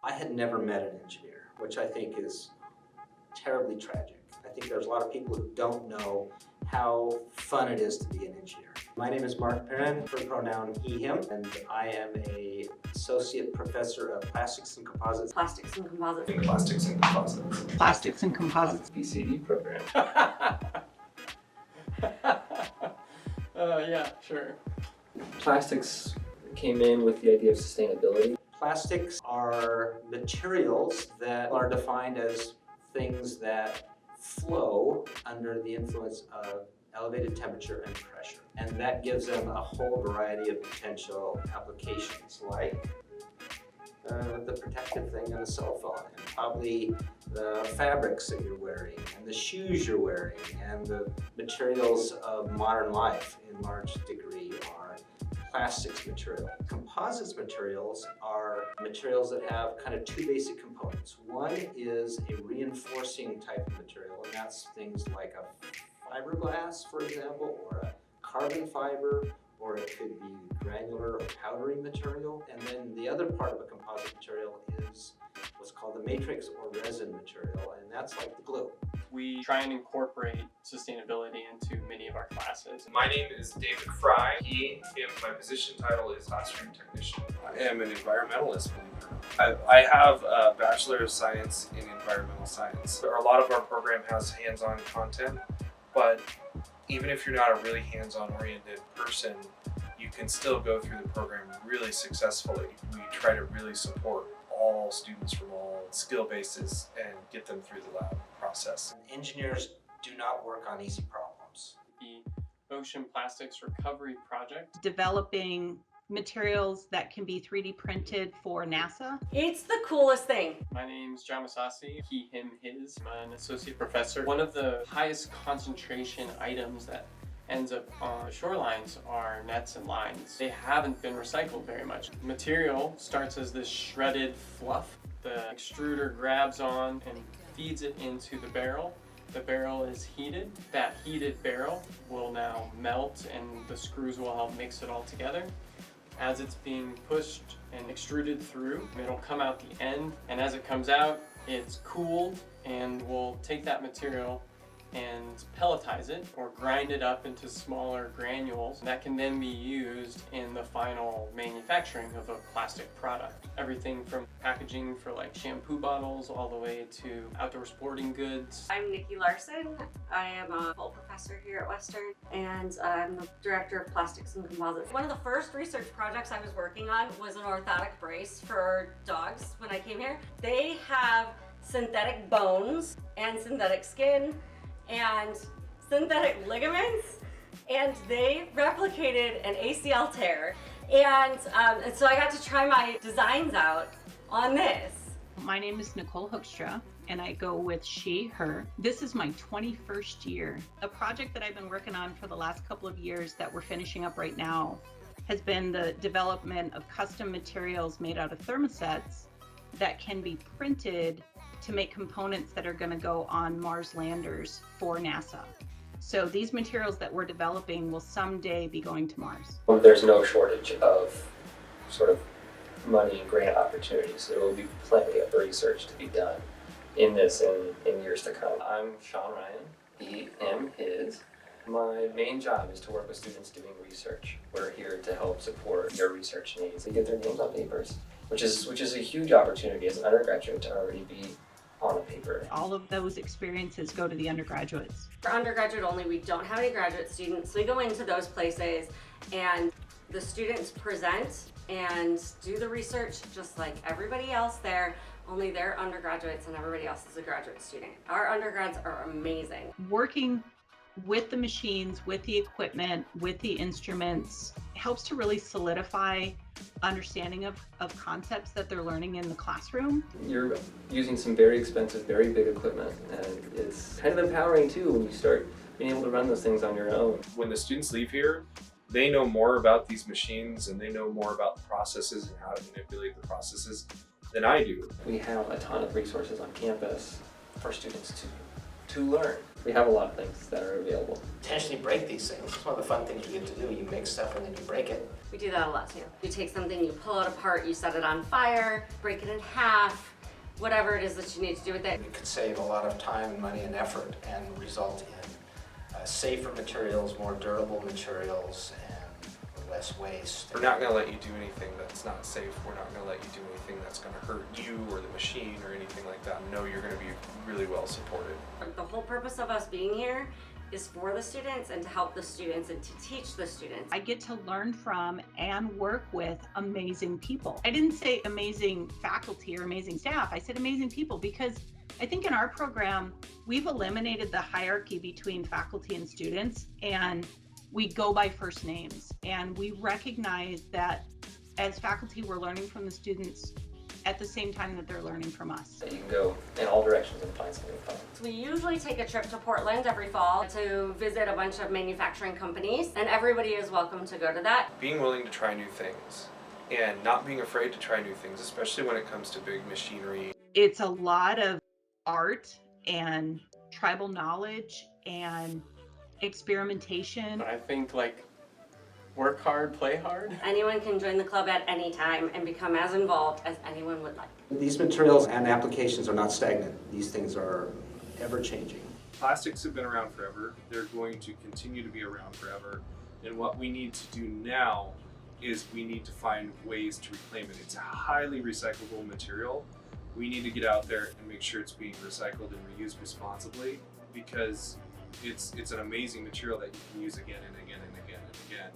I had never met an engineer, which I think is terribly tragic. I think there's a lot of people who don't know how fun it is to be an engineer. My name is Mark Perrin, for pronoun he, him, and I am an associate professor of plastics and composites. Plastics and composites. Plastics and composites. Plastics and Composites PCD program. Yeah, sure. Plastics came in with the idea of sustainability. Plastics are materials that are defined as things that flow under the influence of elevated temperature and pressure. And that gives them a whole variety of potential applications, like the protective thing on a cell phone, and probably the fabrics that you're wearing, and the shoes you're wearing, and the materials of modern life in large degree are plastics material. Composites materials are materials that have kind of two basic components. One is a reinforcing type of material, and that's things like a fiberglass, for example, or a carbon fiber, or it could be granular or powdery material. And then the other part of a composite material is what's called the matrix or resin material, and that's like the glue. We try and incorporate sustainability into many of our classes. My name is David Fry. He, him, my position title is classroom technician. I am an environmentalist, believe it or not. I have a Bachelor of Science in environmental science. A lot of our program has hands-on content, but even if you're not a really hands-on oriented person, you can still go through the program really successfully. We try to really support all students from all skill bases and get them through the lab process. Engineers do not work on easy problems. The Ocean Plastics Recovery Project. developing materials that can be 3D printed for NASA. It's the coolest thing. My name's John Masasi, he, him, his. I'm an associate professor. One of the highest concentration items that ends up on shorelines are nets and lines. They haven't been recycled very much. Material starts as this shredded fluff. The extruder grabs on and feeds it into the barrel. The barrel is heated. That heated barrel will now melt and the screws will help mix it all together. As it's being pushed and extruded through, it'll come out the end, and as it comes out, it's cooled, and we'll take that material and pelletize it or grind it up into smaller granules that can then be used in the final manufacturing of a plastic product. Everything from packaging for like shampoo bottles all the way to outdoor sporting goods. I'm Nikki Larson. I am a full professor here at Western, and I'm the director of plastics and composites. One of the first research projects I was working on was an orthotic brace for dogs when I came here. They have synthetic bones and synthetic skin and synthetic ligaments, and they replicated an ACL tear. And so I got to try my designs out on this. My name is Nicole Hoekstra, and I go with she, her. This is my 21st year. A project that I've been working on for the last couple of years that we're finishing up right now has been the development of custom materials made out of thermosets that can be printed to make components that are going to go on Mars landers for NASA. So these materials that we're developing will someday be going to Mars. There's no shortage of sort of money and grant opportunities. There will be plenty of research to be done in this in years to come. I'm Sean Ryan, he, him, his. My main job is to work with students doing research. We're here to help support their research needs. They get their names on papers, which is a huge opportunity as an undergraduate to already be on a paper. All of those experiences go to the undergraduates. For undergraduate only, we don't have any graduate students. We go into those places and the students present and do the research just like everybody else there, only they're undergraduates and everybody else is a graduate student. Our undergrads are amazing. Working with the machines, with the equipment, with the instruments, helps to really solidify understanding of concepts that they're learning in the classroom. You're using some very expensive, very big equipment, and it's kind of empowering too when you start being able to run those things on your own. When the students leave here, they know more about these machines and they know more about the processes and how to manipulate the processes than I do. We have a ton of resources on campus for students to learn. We have a lot of things that are available. Intentionally break these things. It's one of the fun things you get to do. You make stuff and then you break it. We do that a lot too. You take something, you pull it apart, you set it on fire, break it in half, whatever it is that you need to do with it. It could save a lot of time, money, and effort and result in safer materials, more durable materials, and less waste. We're not going to let you do anything that's not safe. We're not going to let you do anything that's going to hurt you or the machine or anything like that. No, you're going to be really well supported. The whole purpose of us being here is for the students and to help the students and to teach the students. I get to learn from and work with amazing people. I didn't say amazing faculty or amazing staff. I said amazing people because I think in our program, we've eliminated the hierarchy between faculty and students, and we go by first names. And we recognize that as faculty, we're learning from the students at the same time that they're learning from us. You can go in all directions and find something fun. We usually take a trip to Portland every fall to visit a bunch of manufacturing companies, and everybody is welcome to go to that. Being willing to try new things and not being afraid to try new things, especially when it comes to big machinery. It's a lot of art and tribal knowledge and experimentation. I think like work hard, play hard. Anyone can join the club at any time and become as involved as anyone would like. These materials and applications are not stagnant. These things are ever changing. Plastics have been around forever. They're going to continue to be around forever. And what we need to do now is we need to find ways to reclaim it. It's a highly recyclable material. We need to get out there and make sure it's being recycled and reused responsibly, because it's an amazing material that you can use again and again and again and again.